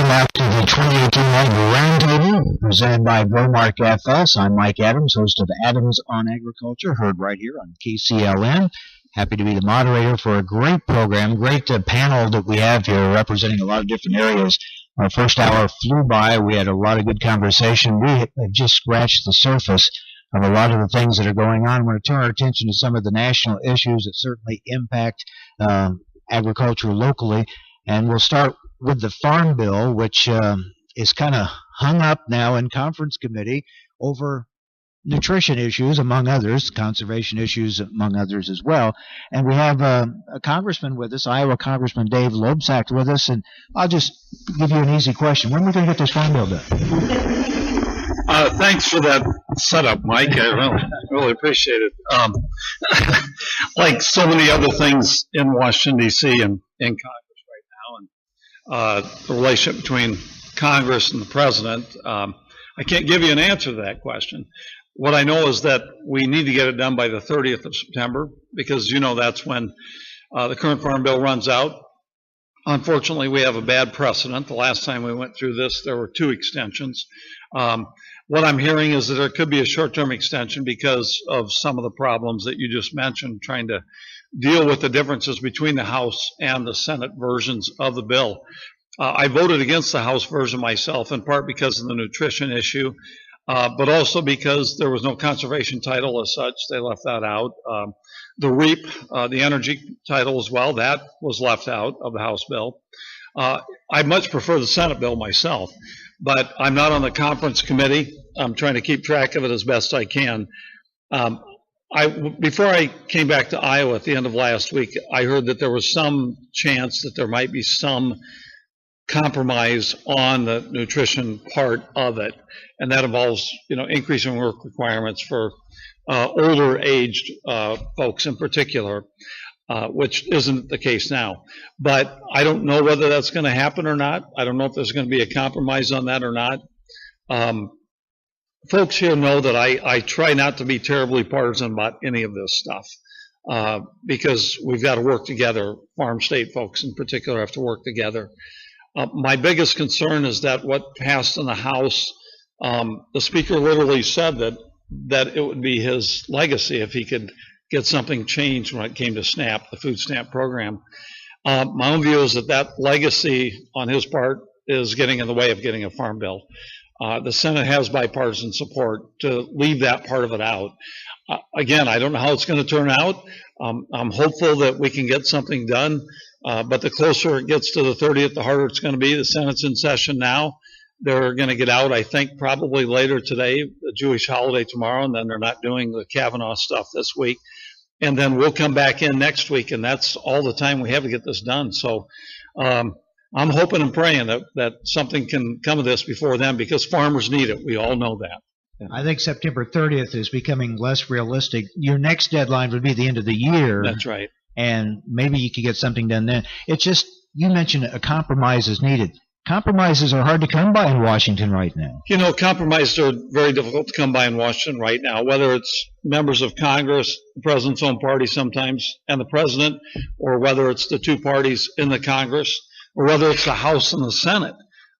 Welcome back to the 2018 Ag Roundtable, presented by Growmark FS. I'm Mike Adams, host of Adams on Agriculture, heard right here on KCLN. Happy to be the moderator for a great program, great panel that we have here representing a lot of different areas. Our first hour flew by. We had a lot of good conversation. We have just scratched the surface of a lot of the things that are going on. I want to turn our attention to some of the national issues that certainly impact agriculture locally. And we'll start with the Farm Bill, which is kind of hung up now in conference committee over nutrition issues, among others, conservation issues, among others as well. And we have a congressman with us, Iowa Congressman Dave Loebsack with us, and I'll just give you an easy question. When are we going to get this Farm Bill done? Thanks for that setup, Mike. I really appreciate it. Like so many other things in Washington, D.C. and in Congress right now, and the relationship between Congress and the President, I can't give you an answer to that question. What I know is that we need to get it done by the 30th of September because, you know, that's when the current Farm Bill runs out. Unfortunately, we have a bad precedent. The last time we went through this, there were 2 extensions. What I'm hearing is that there could be a short-term extension because of some of the problems that you just mentioned, trying to deal with the differences between the House and the Senate versions of the bill. I voted against the House version myself, in part because of the nutrition issue, but also because there was no conservation title as such. They left that out. The REAP, the energy title as well, that was left out of the House bill. I much prefer the Senate bill myself, but I'm not on the conference committee. I'm trying to keep track of it as best I can. Before I came back to Iowa at the end of last week, I heard that there was some chance that there might be some compromise on the nutrition part of it, and that involves, you know, increasing work requirements for older aged folks in particular, which isn't the case now. But I don't know whether that's going to happen or not. I don't know if there's going to be a compromise on that or not. Folks here know that I try not to be terribly partisan about any of this stuff because we've got to work together. Farm state folks in particular have to work together. My biggest concern is that what passed in the House, the Speaker literally said that it would be his legacy if he could get something changed when it came to SNAP, the food stamp program. My own view is that legacy on his part is getting in the way of getting a farm bill. The Senate has bipartisan support to leave that part of it out. Again, I don't know how it's going to turn out. I'm hopeful that we can get something done, but the closer it gets to the 30th, the harder it's going to be. The Senate's in session now. They're going to get out, I think, probably later today, the Jewish holiday tomorrow, and then they're not doing the Kavanaugh stuff this week. And then we'll come back in next week, and that's all the time we have to get this done. So I'm hoping and praying that something can come of this before then because farmers need it. We all know that. I think September 30th is becoming less realistic. Your next deadline would be the end of the year. That's right. And maybe you could get something done then. It's just, you mentioned a compromise is needed. Compromises are hard to come by in Washington right now. You know, compromises are very difficult to come by in Washington right now, whether it's members of Congress, the president's own party sometimes, and the president, or whether it's the 2 parties in the Congress, or whether it's the House and the Senate.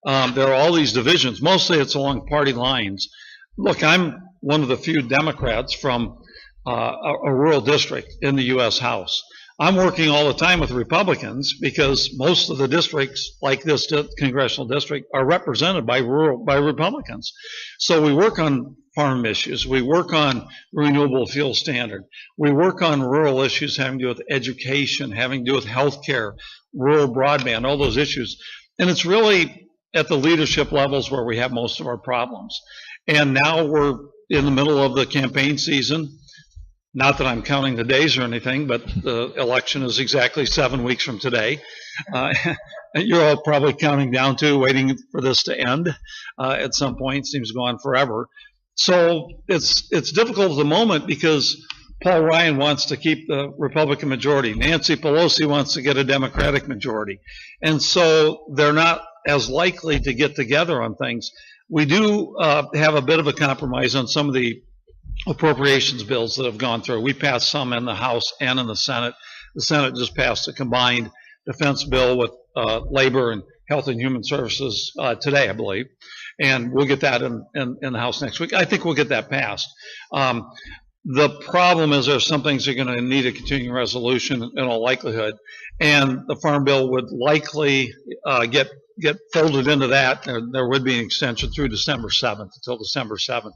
There are all these divisions. Mostly it's along party lines. Look, I'm one of the few Democrats from a rural district in the U.S. House. I'm working all the time with Republicans because most of the districts, like this congressional district, are represented by Republicans. So we work on farm issues. We work on renewable fuel standard. We work on rural issues having to do with education, having to do with health care, rural broadband, all those issues. And it's really at the leadership levels where we have most of our problems. And now we're in the middle of the campaign season. Not that I'm counting the days or anything, but the election is exactly 7 weeks from today. You're all probably counting down too, waiting for this to end at some point. It seems to go on forever. So it's difficult at the moment because Paul Ryan wants to keep the Republican majority. Nancy Pelosi wants to get a Democratic majority. And so they're not as likely to get together on things. We do have a bit of a compromise on some of the appropriations bills that have gone through. We passed some in the House and in the Senate. The Senate just passed a combined defense bill with labor and Health and Human Services today, I believe, and we'll get that in the House next week. I think we'll get that passed. The problem is there's some things that are going to need a continuing resolution in all likelihood, and the Farm Bill would likely get folded into that. There would be an extension through December 7th, until December 7th.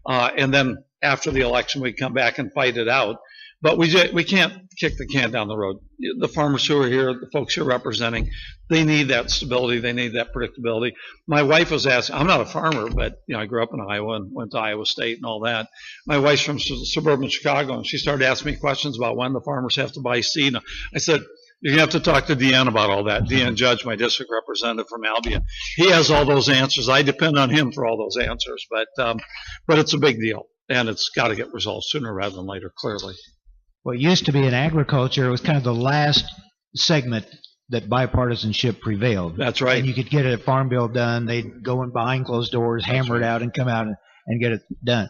And then after the election, we come back and fight it out. But we can't kick the can down the road. The farmers who are here, the folks you're representing, they need that stability. They need that predictability. My wife was asking, I'm not a farmer, but I grew up in Iowa and went to Iowa State and all that. My wife's from suburban Chicago, and she started asking me questions about when the farmers have to buy seed. I said, you have to talk to Deanne about all that. Deanne Judge, my district representative from Albion. He has all those answers. I depend on him for all those answers. But it's a big deal, and it's got to get resolved sooner rather than later, clearly. What used to be in agriculture, it was kind of the last segment that bipartisanship prevailed. That's right. And you could get a farm bill done. They'd go in behind closed doors, hammer it out, and come out and get it done.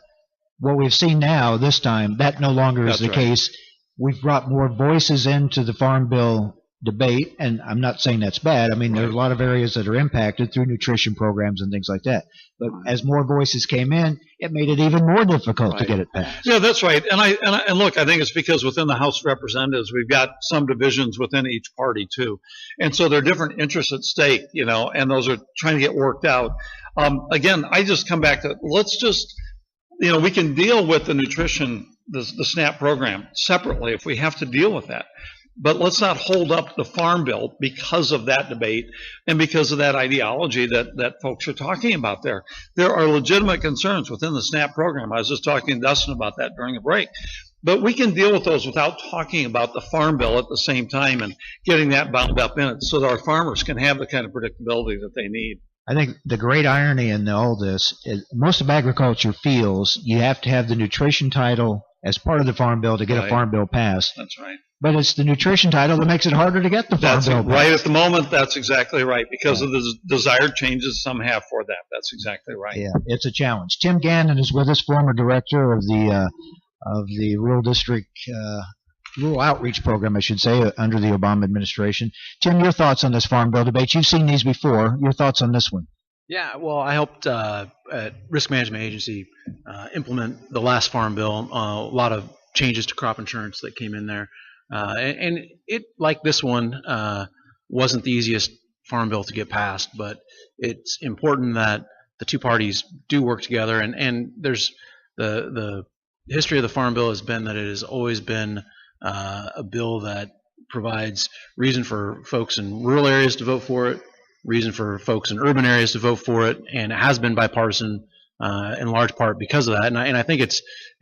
What we've seen now, this time, that no longer is the case. We've brought more voices into the farm bill debate, and I'm not saying that's bad. I mean, there are a lot of areas that are impacted through nutrition programs and things like that. But as more voices came in, it made it even more difficult to get it passed. Yeah, that's right. And look, I think it's because within the House of Representatives, we've got some divisions within each party too, and so there are different interests at stake, and those are trying to get worked out. Again, I just come back to let's just, we can deal with the nutrition, the SNAP program separately if we have to deal with that. But let's not hold up the Farm Bill because of that debate and because of that ideology that folks are talking about there. There are legitimate concerns within the SNAP program. I was just talking to Dustin about that during a break. But we can deal with those without talking about the Farm Bill at the same time and getting that bound up in it so that our farmers can have the kind of predictability that they need. I think the great irony in all this is most of agriculture feels you have to have the nutrition title as part of the Farm Bill to get a Farm Bill passed. That's right. But it's the nutrition title that makes it harder to get the Farm Bill passed. Right at the moment, that's exactly right, because of the desired changes some have for that. That's exactly right. Yeah, it's a challenge. Tim Gannon is with us, former director of the rural district, rural outreach program, I should say, under the Obama administration. Tim, your thoughts on this Farm Bill debate? You've seen these before. Your thoughts on this one? Yeah, well, I helped at Risk Management Agency implement the last Farm Bill. A lot of changes to crop insurance that came in there. And it, like this one, wasn't the easiest Farm Bill to get passed, but it's important that the two parties do work together. And there's the history of the Farm Bill has been that it has always been a bill that provides reason for folks in rural areas to vote for it, reason for folks in urban areas to vote for it, and it has been bipartisan in large part because of that. And I think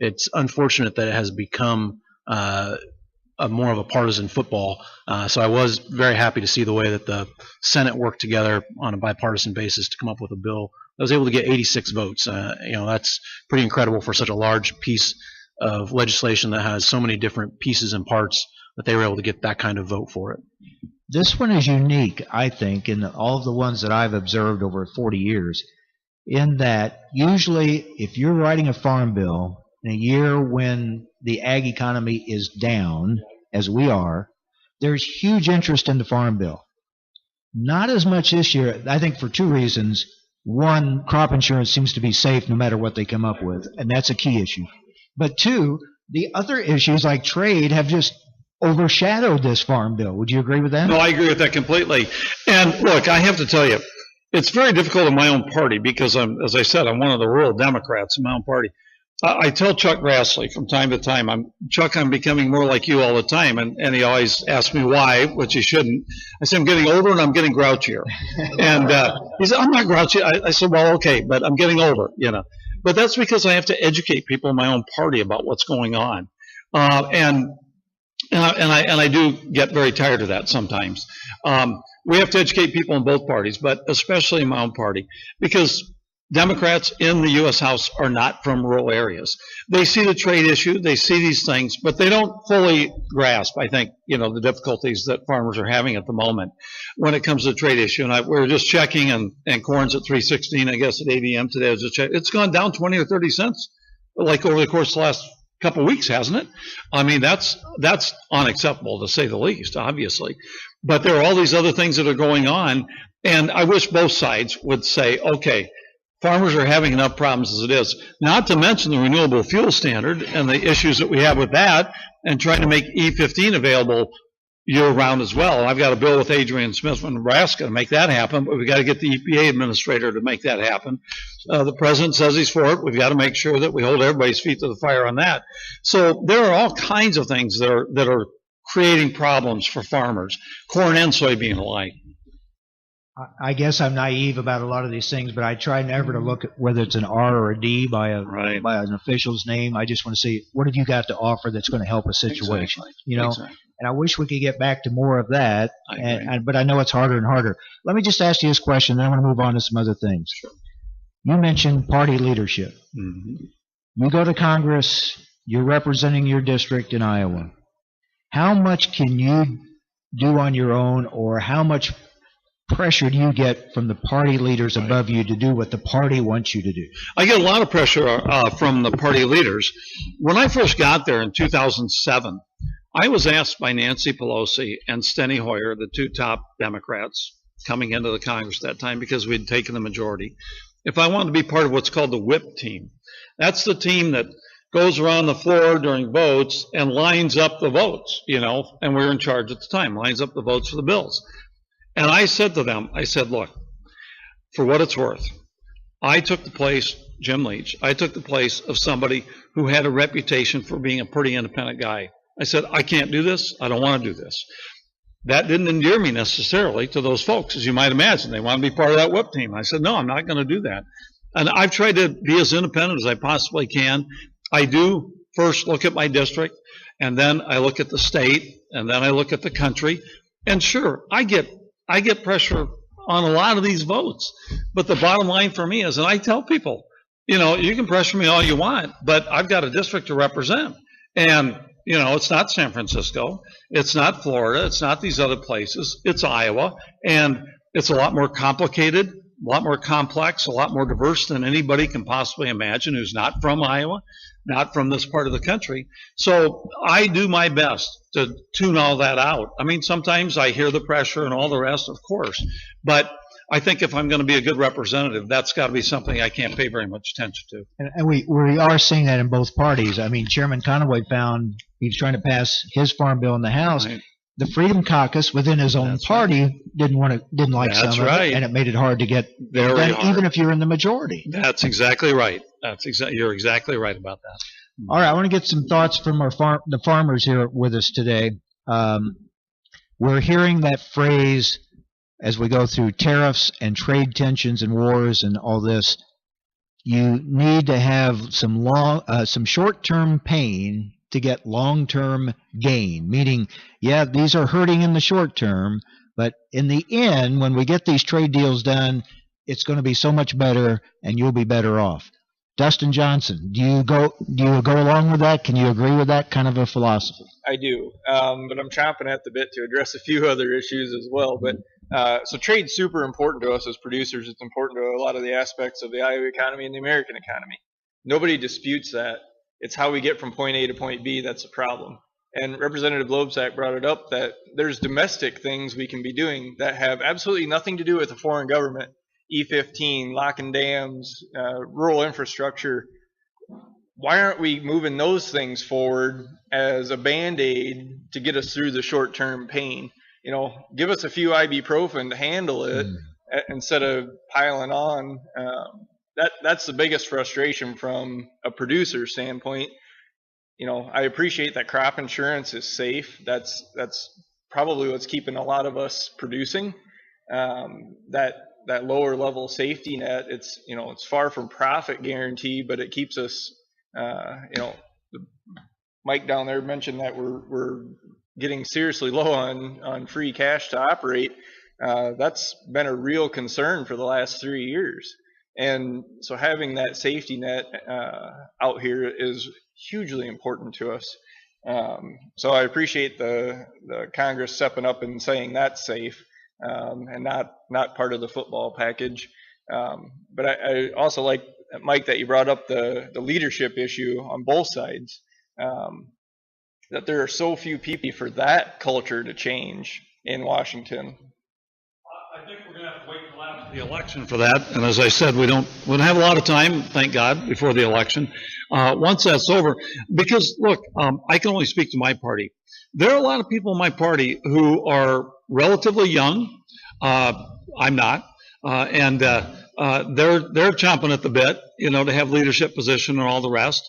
it's unfortunate that it has become more of a partisan football. So I was very happy to see the way that the Senate worked together on a bipartisan basis to come up with a bill that was able to get 86 votes. That's pretty incredible for such a large piece of legislation that has so many different pieces and parts that they were able to get that kind of vote for it. This one is unique, I think, in all of the ones that I've observed over 40 years, in that usually if you're writing a farm bill in a year when the ag economy is down, as we are, there's huge interest in the farm bill. Not as much this year, I think, for two reasons. One, crop insurance seems to be safe no matter what they come up with, and that's a key issue. But two, the other issues like trade have just overshadowed this farm bill. Would you agree with that? No, I agree with that completely. And look, I have to tell you, it's very difficult in my own party because as I said, I'm one of the rural Democrats in my own party. I tell Chuck Grassley from time to time, Chuck, I'm becoming more like you all the time. And he always asks me why, which he shouldn't. I said, I'm getting older and I'm getting grouchier. And he said, I'm not grouchy. I said, well, okay, but I'm getting older, But that's because I have to educate people in my own party about what's going on. And I do get very tired of that sometimes. We have to educate people in both parties, but especially in my own party, because Democrats in the U.S. House are not from rural areas. They see the trade issue, they see these things, but they don't fully grasp, I think, the difficulties that farmers are having at the moment when it comes to the trade issue. And we were just checking, and corn's at $3.16, I guess, at 8 a.m. today. I was just checking. It's gone down 20 or 30 cents, like over the course of the last couple of weeks, hasn't it? I mean, that's unacceptable, to say the least, obviously. But there are all these other things that are going on, And I wish both sides would say, okay, farmers are having enough problems as it is, not to mention the renewable fuel standard and the issues that we have with that, and trying to make E15 available year-round as well. I've got a bill with Adrian Smith from Nebraska to make that happen, but we've got to get the EPA administrator to make that happen. The president says he's for it. We've got to make sure that we hold everybody's feet to the fire on that. So there are all kinds of things that are creating problems for farmers, corn and soybean alike. I guess I'm naive about a lot of these things, but I try never to look at whether it's an R or a D by an official's name. I just want to see, what have you got to offer that's going to help a situation? Exactly. You know, Exactly. And I wish we could get back to more of that. But I know it's harder and harder. Let me just ask you this question, then I want to move on to some other things. Sure. You mentioned party leadership. Mm-hmm. You go to Congress, you're representing your district in Iowa. How much can you do on your own, or how much pressure do you get from the party leaders above you to do what the party wants you to do? I get a lot of pressure from the party leaders. When I first got there in 2007, I was asked by Nancy Pelosi and Steny Hoyer, the two top Democrats coming into the Congress that time because we'd taken the majority, if I wanted to be part of what's called the whip team. That's the team that goes around the floor during votes and lines up the votes, you know, and we were in charge at the time, lines up the votes for the bills. And I said to them, I said, look, for what it's worth, I took the place, Jim Leach, I took the place of somebody who had a reputation for being a pretty independent guy. I said, I can't do this. I don't want to do this. That didn't endear me necessarily to those folks, as you might imagine. They want to be part of that whip team. I said, no, I'm not going to do that. And I've tried to be as independent as I possibly can. I do first look at my district, and then I look at the state, and then I look at the country. And sure, I get pressure on a lot of these votes. But the bottom line for me is, and I tell people, you know, you can pressure me all you want, but I've got a district to represent. And, you know, it's not San Francisco. It's not Florida. It's not these other places. It's Iowa. And it's a lot more complicated, a lot more complex, a lot more diverse than anybody can possibly imagine who's not from Iowa, not from this part of the country. So I do my best to tune all that out. I mean, sometimes I hear the pressure and all the rest, of course. But I think if I'm going to be a good representative, that's got to be something I can't pay very much attention to. And we are seeing that in both parties. I mean, Chairman Conaway found he was trying to pass his farm bill in the House. Right. The Freedom Caucus within his own party didn't like That's some right. of it, and it made it hard to get Very done, hard. even if you're in the majority. That's exactly right. You're exactly right about that. All right, I want to get some thoughts from the farmers here with us today. We're hearing that phrase as we go through tariffs and trade tensions and wars and all this. You need to have some short-term pain to get long-term gain, meaning, yeah, these are hurting in the short term, but in the end, when we get these trade deals done, it's going to be so much better, and you'll be better off. Dustin Johnson, do you go along with that? Can you agree with that kind of a philosophy? I do, but I'm chomping at the bit to address a few other issues as well. But so trade's super important to us as producers. It's important to a lot of the aspects of the Iowa economy and the American economy. Nobody disputes that. It's how we get from point A to point B that's the problem. And Representative Loebsack brought it up that there's domestic things we can be doing that have absolutely nothing to do with a foreign government. E15, locking dams, rural infrastructure. Why aren't we moving those things forward as a Band-Aid to get us through the short-term pain? You know, give us a few ibuprofen to handle it instead of piling on. That's the biggest frustration from a producer standpoint. You know, I appreciate that crop insurance is safe. That's probably what's keeping a lot of us producing. That lower level safety net, it's far from profit guarantee, but it keeps us, Mike down there mentioned that we're getting seriously low on free cash to operate. That's been a real concern for the last 3 years. And so having that safety net out here is hugely important to us. So I appreciate the Congress stepping up and saying that's safe. And not part of the football package. But I also like, Mike, that you brought up the leadership issue on both sides, that there are so few people for that culture to change in Washington. I think we're going to have to wait The election for that, and as I said, we don't have a lot of time, thank God, before the election. Once that's over, because look, I can only speak to my party. There are a lot of people in my party who are relatively young. I'm not, and they're chomping at the bit, to have leadership position and all the rest.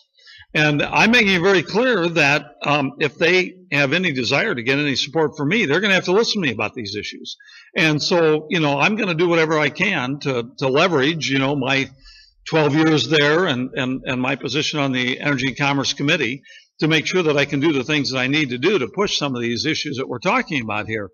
And I'm making it very clear that if they have any desire to get any support from me, they're going to have to listen to me about these issues. And so, I'm going to do whatever I can to leverage, my 12 years there and my position on the Energy and Commerce Committee to make sure that I can do the things that I need to do to push some of these issues that we're talking about here.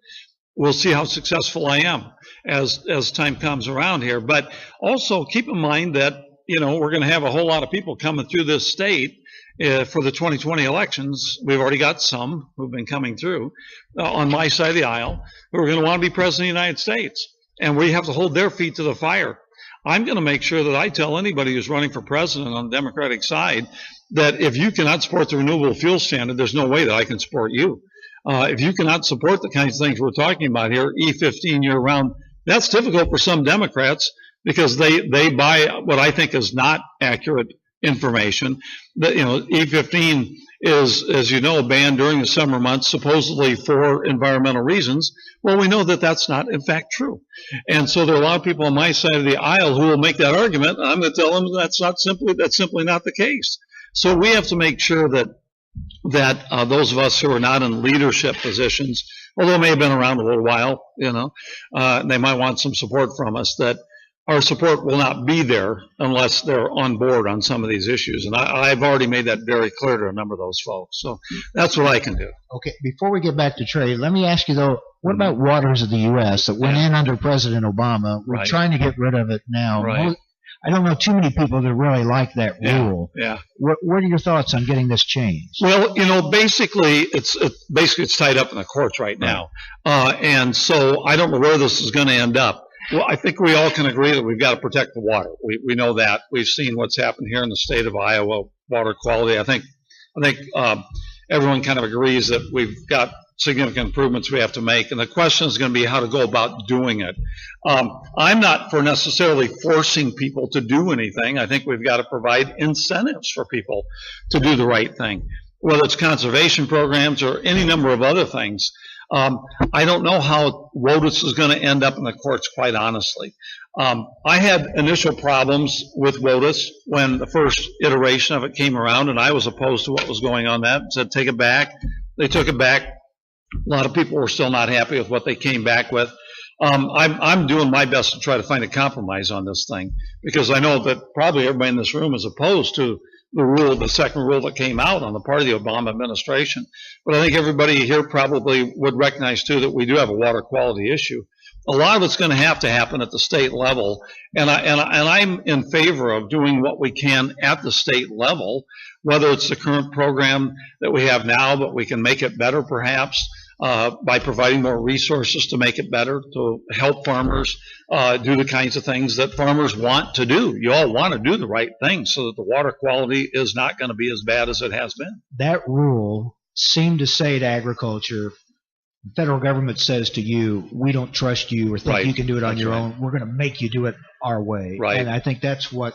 We'll see how successful I am as time comes around here. But also keep in mind that, we're going to have a whole lot of people coming through this state for the 2020 elections. We've already got some who've been coming through on my side of the aisle who are going to want to be president of the United States. And we have to hold their feet to the fire. I'm going to make sure that I tell anybody who's running for president on the Democratic side that if you cannot support the renewable fuel standard, there's no way that I can support you. If you cannot support the kinds of things we're talking about here, E15 year round, that's difficult for some Democrats because they buy what I think is not accurate information. That, E15 is, as you know, banned during the summer months, supposedly for environmental reasons. Well, we know that that's not, in fact, true. And so there are a lot of people on my side of the aisle who will make that argument. I'm going to tell them that's simply not the case. So we have to make sure that those of us who are not in leadership positions, although may have been around a little while, they might want some support from us, that our support will not be there unless they're on board on some of these issues. And I've already made that very clear to a number of those folks. So that's what I can do. Okay, before we get back to trade, let me ask you, though, what about waters of the U.S. that went in under President Obama? We're trying to get rid of it now. Right. I don't know too many people that really like that rule. Yeah. What are your thoughts on getting this changed? Well, basically it's tied up in the courts right now. And so I don't know where this is going to end up. Well, I think we all can agree that we've got to protect the water. We know that. We've seen what's happened here in the state of Iowa, water quality. I think everyone kind of agrees that we've got significant improvements we have to make, and the question is going to be how to go about doing it. I'm not for necessarily forcing people to do anything. I think we've got to provide incentives for people to do the right thing, whether it's conservation programs or any number of other things. I don't know how WOTUS is going to end up in the courts, quite honestly. I had initial problems with WOTUS when the first iteration of it came around, and I was opposed to what was going on that, said take it back. They took it back. A lot of people were still not happy with what they came back with. I'm doing my best to try to find a compromise on this thing, because I know that probably everybody in this room is opposed to the second rule that came out on the part of the Obama administration. But I think everybody here probably would recognize, too, that we do have a water quality issue. A lot of it's going to happen at the state level, and I'm in favor of doing what we can at the state level, whether it's the current program that we have now, but we can make it better perhaps by providing more resources to make it better, to help farmers do the kinds of things that farmers want to do. You all want to do the right thing so that the water quality is not going to be as bad as it has been. That rule seemed to say to agriculture, the federal government says to you, we don't trust you or think you can do it on your own. We're going to make you do it our way. Right. And I think that's what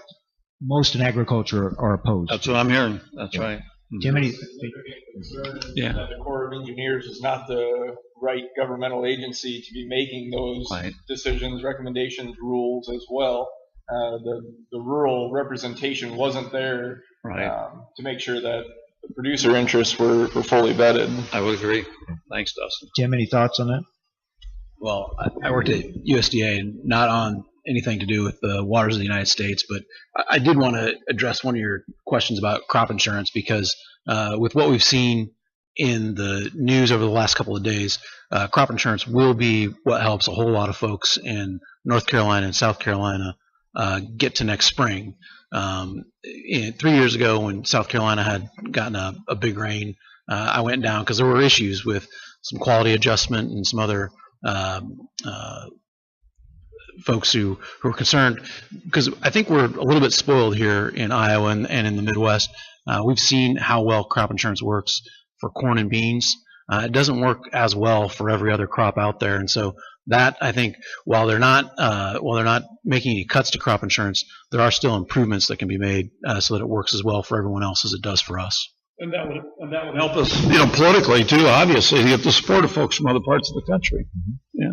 most in agriculture are opposed to. That's what I'm hearing. That's right. Jim, any? That the Corps of Engineers is not the right governmental agency to be making those decisions, recommendations, rules as well. The rural representation wasn't there to make sure that the producer interests were fully vetted. I would agree. Thanks, Dustin. Jim, any thoughts on that? Well, I worked at USDA and not on anything to do with the waters of the United States, but I did want to address one of your questions about crop insurance, because with what we've seen in the news over the last couple of days, crop insurance will be what helps a whole lot of folks in North Carolina and South Carolina get to next spring. 3 years ago, when South Carolina had gotten a big rain, I went down because there were issues with some quality adjustment and some other folks who were concerned, because I think we're a little bit spoiled here in Iowa and in the Midwest. We've seen how well crop insurance works for corn and beans. It doesn't work as well for every other crop out there, and so that, I think, while they're not making any cuts to crop insurance, there are still improvements that can be made so that it works as well for everyone else as it does for us. And that would help us, politically too, obviously, to get the support of folks from other parts of the country. Yeah.